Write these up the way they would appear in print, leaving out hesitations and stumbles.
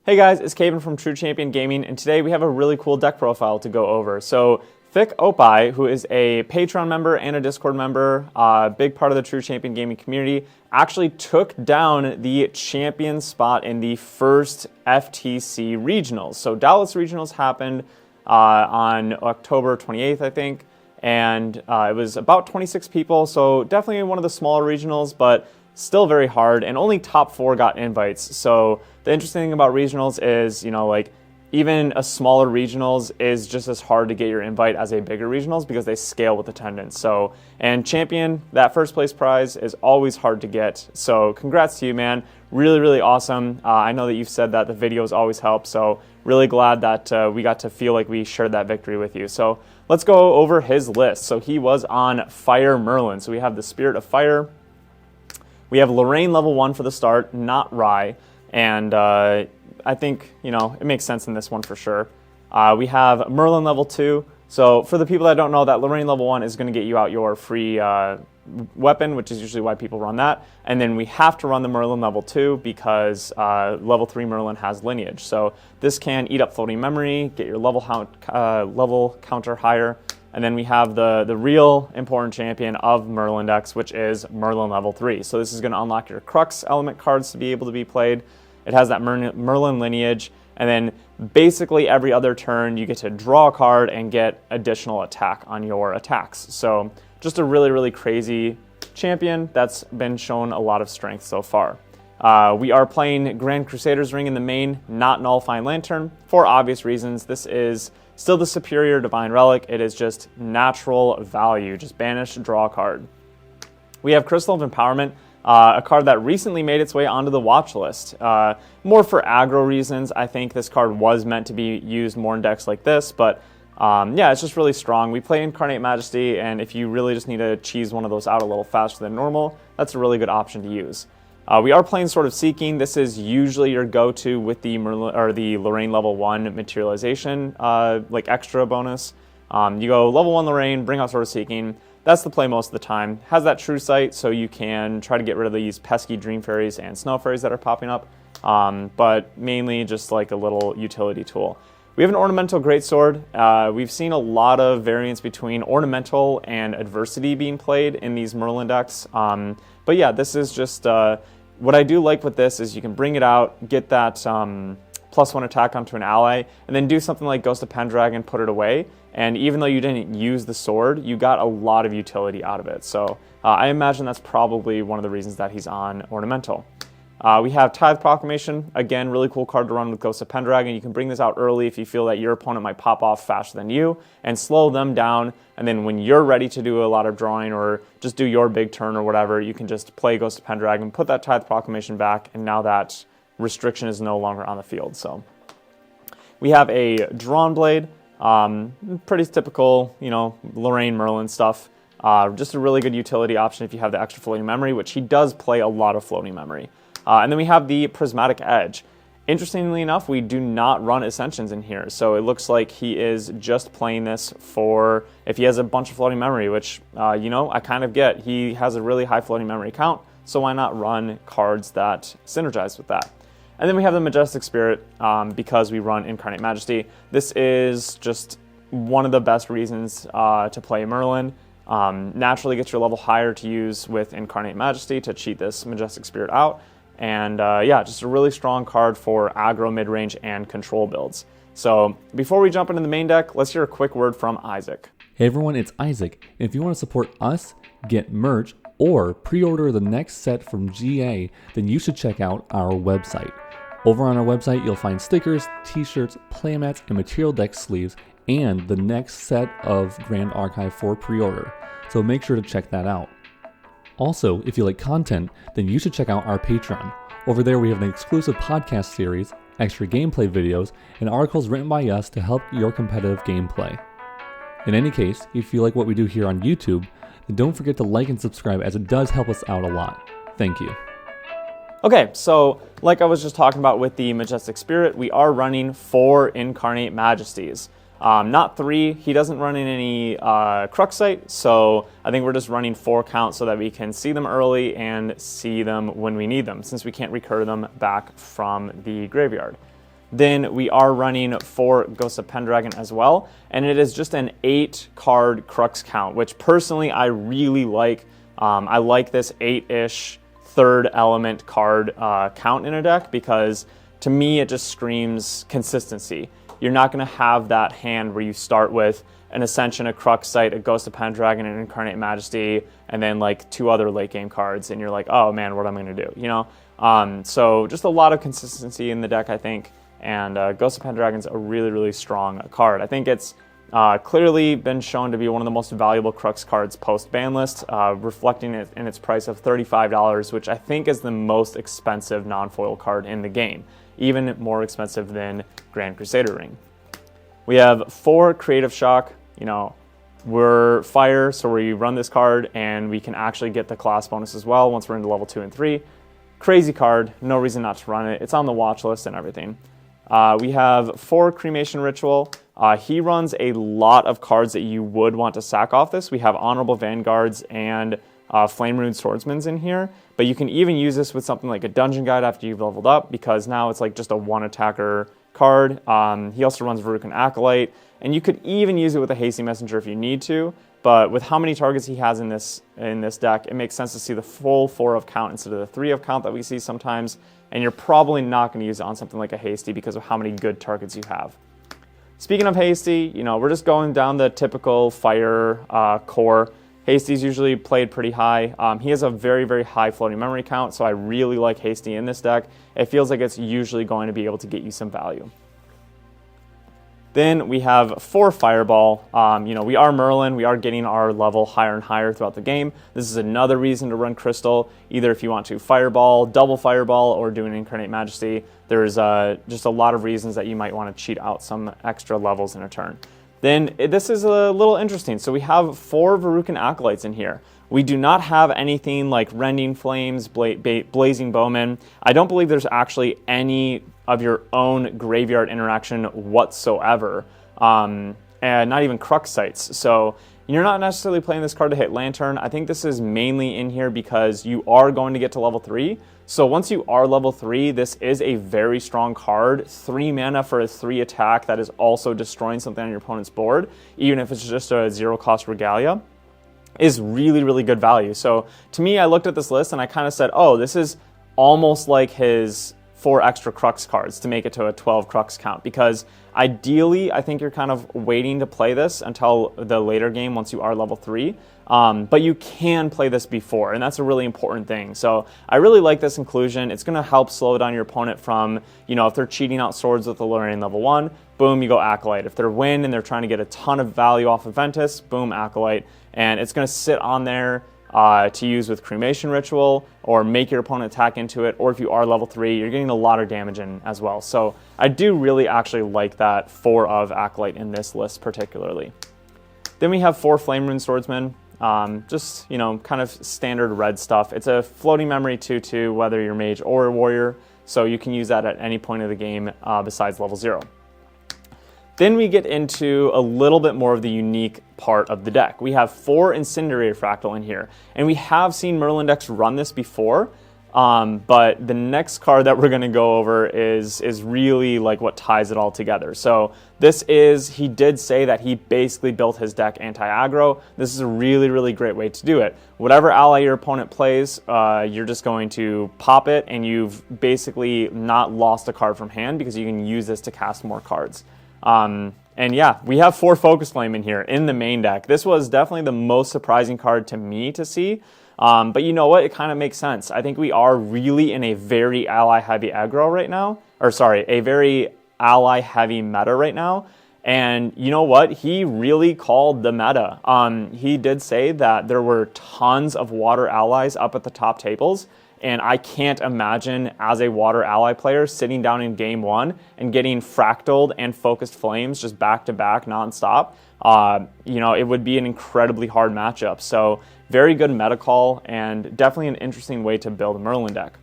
Hey guys, it's Caban from True Champion Gaming, and today we have a really cool deck profile to go over. So, Thick Opie, who is a Patreon member and a Discord member, big part of the True Champion Gaming community, actually took down the champion spot in the first FTC Regionals. So, Dallas Regionals happened on October 28th, I think, and it was about 26 people, so definitely one of the smaller regionals, but still very hard, and only top 4 got invites. So the interesting thing about regionals is, even a smaller regionals is just as hard to get your invite as a bigger regionals because they scale with attendance. So, and champion, that first place prize is always hard to get. So congrats to you, man. Really, really awesome. I know that you've said that the videos always help, so really glad that we got to feel like we shared that victory with you. So let's go over his list. So he was on Fire Merlin. So we have the Spirit of Fire. We have Lorraine level 1 for the start, not Rye, and I think, it makes sense in this one for sure. We have Merlin level 2, so for the people that don't know, that Lorraine level 1 is going to get you out your free weapon, which is usually why people run that, and then we have to run the Merlin level 2 because level 3 Merlin has lineage, so this can eat up floating memory, get your level counter higher. And then we have the real important champion of Merlin decks, which is Merlin level 3. So this is going to unlock your Crux element cards to be able to be played. It has that Merlin lineage. And then basically every other turn, you get to draw a card and get additional attack on your attacks. So just a really, really crazy champion that's been shown a lot of strength so far. We are playing Grand Crusader's Ring in the main, not Nullifying Lantern, for obvious reasons. This is still the superior Divine Relic. It is just natural value. Just banish, draw a card. We have Crystal of Empowerment, a card that recently made its way onto the watch list. More for aggro reasons. I think this card was meant to be used more in decks like this, but yeah, it's just really strong. We play Incarnate Majesty, and if you really just need to cheese one of those out a little faster than normal, that's a really good option to use. We are playing Sword of Seeking. This is usually your go-to with the Lorraine level 1 materialization, like extra bonus. You go level 1 Lorraine, bring out Sword of Seeking. That's the play most of the time. Has that True Sight, so you can try to get rid of these pesky Dream Fairies and Snow Fairies that are popping up, but mainly just like a little utility tool. We have an Ornamental Greatsword. We've seen a lot of variance between Ornamental and Adversity being played in these Merlin decks. But yeah, this is just... what I do like with this is you can bring it out, get that +1 attack onto an ally, and then do something like Ghost of Pendragon, put it away, and even though you didn't use the sword, you got a lot of utility out of it. So I imagine that's probably one of the reasons that he's on Ornamental. We have Tithe Proclamation, again, really cool card to run with Ghost of Pendragon. You can bring this out early if you feel that your opponent might pop off faster than you and slow them down, and then when you're ready to do a lot of drawing or just do your big turn or whatever, you can just play Ghost of Pendragon, put that Tithe Proclamation back, and now that restriction is no longer on the field. So we have a Drawn Blade, pretty typical, Lorraine Merlin stuff. Just a really good utility option if you have the extra floating memory, which he does play a lot of floating memory. And then we have the Prismatic Edge. Interestingly enough, we do not run Ascensions in here, so it looks like he is just playing this for if he has a bunch of floating memory, which, I kind of get. He has a really high floating memory count, so why not run cards that synergize with that? And then we have the Majestic Spirit because we run Incarnate Majesty. This is just one of the best reasons to play Merlin. Naturally gets your level higher to use with Incarnate Majesty to cheat this Majestic Spirit out. And yeah, just a really strong card for aggro, mid-range, and control builds. So before we jump into the main deck, let's hear a quick word from Isaac. Hey everyone, it's Isaac. And if you want to support us, get merch, or pre-order the next set from GA, then you should check out our website. Over on our website, you'll find stickers, t-shirts, playmats, and material deck sleeves, and the next set of Grand Archive for pre-order. So make sure to check that out. Also, if you like content, then you should check out our Patreon. Over there we have an exclusive podcast series, extra gameplay videos, and articles written by us to help your competitive gameplay. In any case, if you like what we do here on YouTube, then don't forget to like and subscribe as it does help us out a lot. Thank you. Okay, so like I was just talking about with the Majestic Spirit, we are running 4 Incarnate Majesties. Not 3. He doesn't run in any Crux Sight, so I think we're just running 4 count so that we can see them early and see them when we need them, since we can't recur them back from the graveyard. Then we are running 4 Ghosts of Pendragon as well, and it is just an 8-card Crux count, which personally I really like. I like this 8-ish third element card count in a deck because to me it just screams consistency. You're not going to have that hand where you start with an Ascension, a Crux Sight, a Ghost of Pendragon, an Incarnate Majesty, and then like 2 other late game cards, and you're like, oh man, what am I going to do? You know, so just a lot of consistency in the deck, I think. And Ghost of Pendragon's a really, really strong card. I think it's clearly been shown to be one of the most valuable Crux cards post-ban list, reflecting it in its price of $35, which I think is the most expensive non-foil card in the game, even more expensive than Grand Crusader Ring. We have 4 Creative Shock. You know, we're fire, so we run this card, and we can actually get the class bonus as well once we're into level 2 and 3. Crazy card, no reason not to run it. It's on the watch list and everything. We have 4 Cremation Ritual. He runs a lot of cards that you would want to sack off this. We have Honorable Vanguards and Flame Rune Swordsmans in here, but you can even use this with something like a Dungeon Guide after you've leveled up, because now it's like just a 1-attacker card. He also runs Verucan Acolyte, and you could even use it with a Hasty Messenger if you need to, but with how many targets he has in this deck, it makes sense to see the full 4 of count instead of the 3 of count that we see sometimes, and you're probably not going to use it on something like a Hasty because of how many good targets you have. Speaking of Hasty, you know, we're just going down the typical fire core. Hasty's usually played pretty high. He has a very, very high floating memory count, so I really like Hasty in this deck. It feels like it's usually going to be able to get you some value. Then we have 4 Fireball. You know, we are Merlin. We are getting our level higher and higher throughout the game. This is another reason to run Crystal, either if you want to Fireball, double Fireball, or do an Incarnate Majesty. There's just a lot of reasons that you might want to cheat out some extra levels in a turn. Then this is a little interesting. So we have 4 Verucan Acolytes in here. We do not have anything like Rending Flames, Blazing Bowman. I don't believe there's actually any of your own graveyard interaction whatsoever, and not even Crux Sights. So you're not necessarily playing this card to hit Lantern. I think this is mainly in here because you are going to get to level 3. So once you are level 3, this is a very strong card. 3 mana for a 3 attack that is also destroying something on your opponent's board, even if it's just a 0-cost Regalia, is really, really good value. So to me, I looked at this list and I kind of said, oh, this is almost like his 4 extra Crux cards to make it to a 12 Crux count, because ideally I think you're kind of waiting to play this until the later game once you are level 3, but you can play this before, and that's a really important thing. So I really like this inclusion. It's going to help slow down your opponent from, you know, if they're cheating out swords with the Lorraine level 1, boom, you go Acolyte. If they're win and they're trying to get a ton of value off of Ventus, boom, Acolyte. And it's going to sit on there to use with Cremation Ritual, or make your opponent attack into it, or if you are level 3, you're getting a lot of damage in as well. So I do really actually like that 4 of Acolyte in this list particularly. Then we have 4 Flame Rune Swordsmen. Just, you know, kind of standard red stuff. It's a floating memory 2/2, whether you're mage or a warrior, so you can use that at any point of the game besides level 0. Then we get into a little bit more of the unique part of the deck. We have 4 Incendiary Fractal in here, and we have seen Merlin decks run this before, but the next card that we're going to go over is really like what ties it all together. So this is, he did say that he basically built his deck anti-aggro. This is a really, really great way to do it. Whatever ally your opponent plays, you're just going to pop it, and you've basically not lost a card from hand because you can use this to cast more cards. And yeah, we have 4 Focus Flame in here in the main deck. This was definitely the most surprising card to me to see. But you know what? It kind of makes sense. I think we are really in a very ally-heavy aggro right now. Or sorry, a very ally-heavy meta right now. And you know what? He really called the meta. He did say that there were tons of water allies up at the top tables. And I can't imagine, as a water ally player, sitting down in game 1 and getting fractaled and focused flames just back to back nonstop. You know, it would be an incredibly hard matchup. So very good meta call, and definitely an interesting way to build a Merlin deck.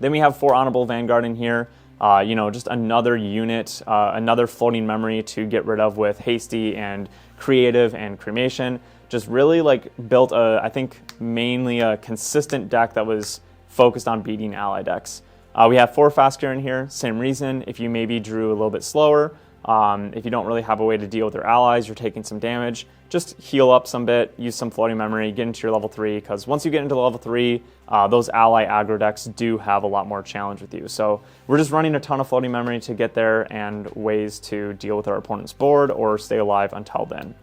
Then we have 4 Honorable Vanguard in here. You know, just another unit, another floating memory to get rid of with Hasty and Creative and Cremation. Just really like built I think mainly a consistent deck that was focused on beating ally decks. We have 4 fast gear in here, same reason. If you maybe drew a little bit slower, if you don't really have a way to deal with your allies, you're taking some damage, just heal up some bit, use some floating memory, get into your level 3, because once you get into level 3, those ally aggro decks do have a lot more challenge with you. So we're just running a ton of floating memory to get there and ways to deal with our opponent's board or stay alive until then.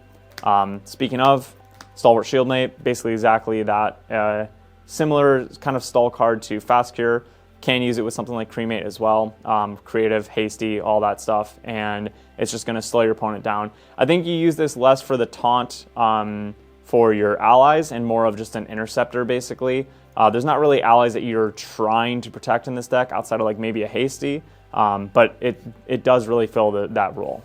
Speaking of, Stalwart Shieldmate, basically exactly that. Similar kind of stall card to Fast Cure. Can use it with something like Cremate as well. Creative, hasty, all that stuff. And it's just going to slow your opponent down. I think you use this less for the taunt for your allies and more of just an interceptor, basically. There's not really allies that you're trying to protect in this deck outside of like maybe a hasty. But it does really fill that role.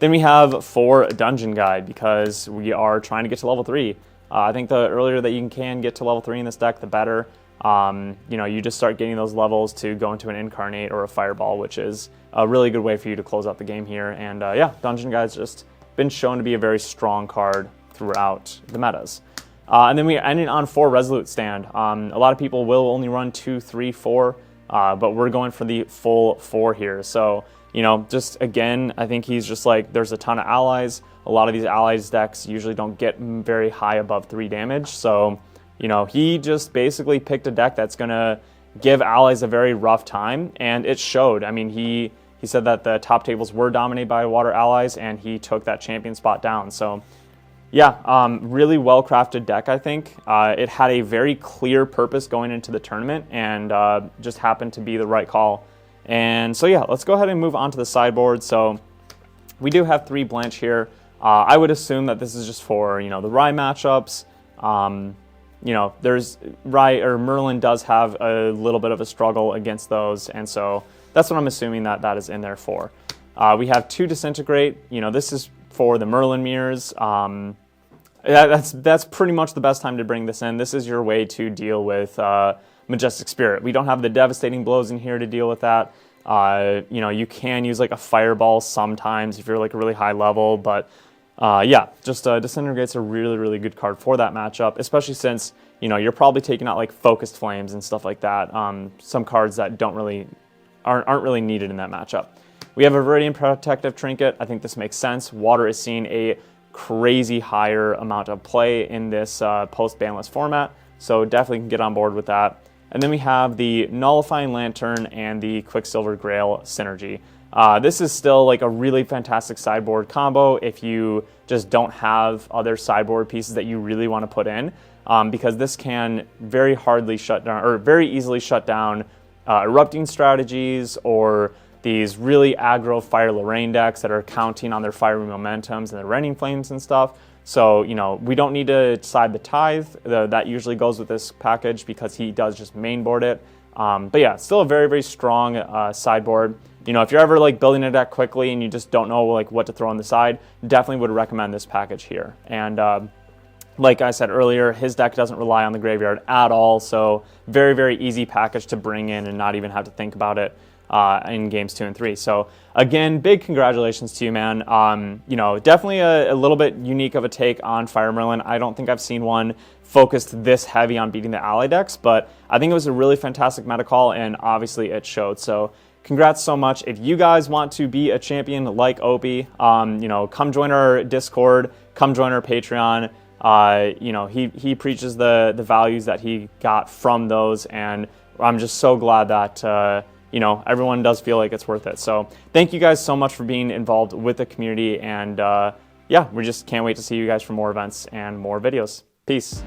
Then we have 4 Dungeon Guide because we are trying to get to level 3. I think the earlier that you can get to level 3 in this deck, the better. You know, you just start getting those levels to go into an Incarnate or a Fireball, which is a really good way for you to close out the game here. And yeah, Dungeon Guide's just been shown to be a very strong card throughout the metas. And then we ended on 4 Resolute Stand. A lot of people will only run 2, 3, 4, but we're going for the full 4 here. So, you know, just again, I think he's just like, there's a ton of allies. A lot of these allies decks usually don't get very high above 3 damage. So, you know, he just basically picked a deck that's going to give allies a very rough time, and it showed. I mean, he said that the top tables were dominated by water allies, and he took that champion spot down. So, yeah, really well-crafted deck, I think. It had a very clear purpose going into the tournament, and just happened to be the right call. And so, yeah, let's go ahead and move on to the sideboard. So, we do have 3 Blanche here. I would assume that this is just for, you know, the Rye matchups. You know, there's Rye or Merlin does have a little bit of a struggle against those, and so that's what I'm assuming that is in there for. We have 2 Disintegrate. You know, this is for the Merlin mirrors. That's pretty much the best time to bring this in. This is your way to deal with Majestic Spirit. We don't have the Devastating Blows in here to deal with that. You know, you can use like a Fireball sometimes if you're like a really high level, but yeah, just Disintegrate's a really, really good card for that matchup, especially since, you know, you're probably taking out like Focused Flames and stuff like that. Some cards that aren't really needed in that matchup. We have a Viridian Protective Trinket. I think this makes sense. Water is seeing a crazy higher amount of play in this post-banless format, so definitely can get on board with that. And then we have the Nullifying Lantern and the Quicksilver Grail synergy. This is still like a really fantastic sideboard combo if you just don't have other sideboard pieces that you really want to put in, because this can very easily shut down erupting strategies or these really aggro Fire Lorraine decks that are counting on their fiery momentums and their Rending Flames and stuff. So, you know, we don't need to side the Tithe. That usually goes with this package because he does just mainboard it. But yeah, still a very, very strong sideboard. You know, if you're ever like building a deck quickly and you just don't know like what to throw on the side, definitely would recommend this package here. And like I said earlier, his deck doesn't rely on the graveyard at all, so very, very easy package to bring in and not even have to think about it in games 2 and 3. So again, big congratulations to you, man. You know, definitely a little bit unique of a take on Fire Merlin. I don't think I've seen one focused this heavy on beating the ally decks, but I think it was a really fantastic meta call, and obviously it showed. So congrats so much. If you guys want to be a champion like Opie, you know, come join our Discord, come join our Patreon. You know, he preaches the values that he got from those, and I'm just so glad that you know, everyone does feel like it's worth it. So thank you guys so much for being involved with the community, and yeah, we just can't wait to see you guys for more events and more videos. Peace.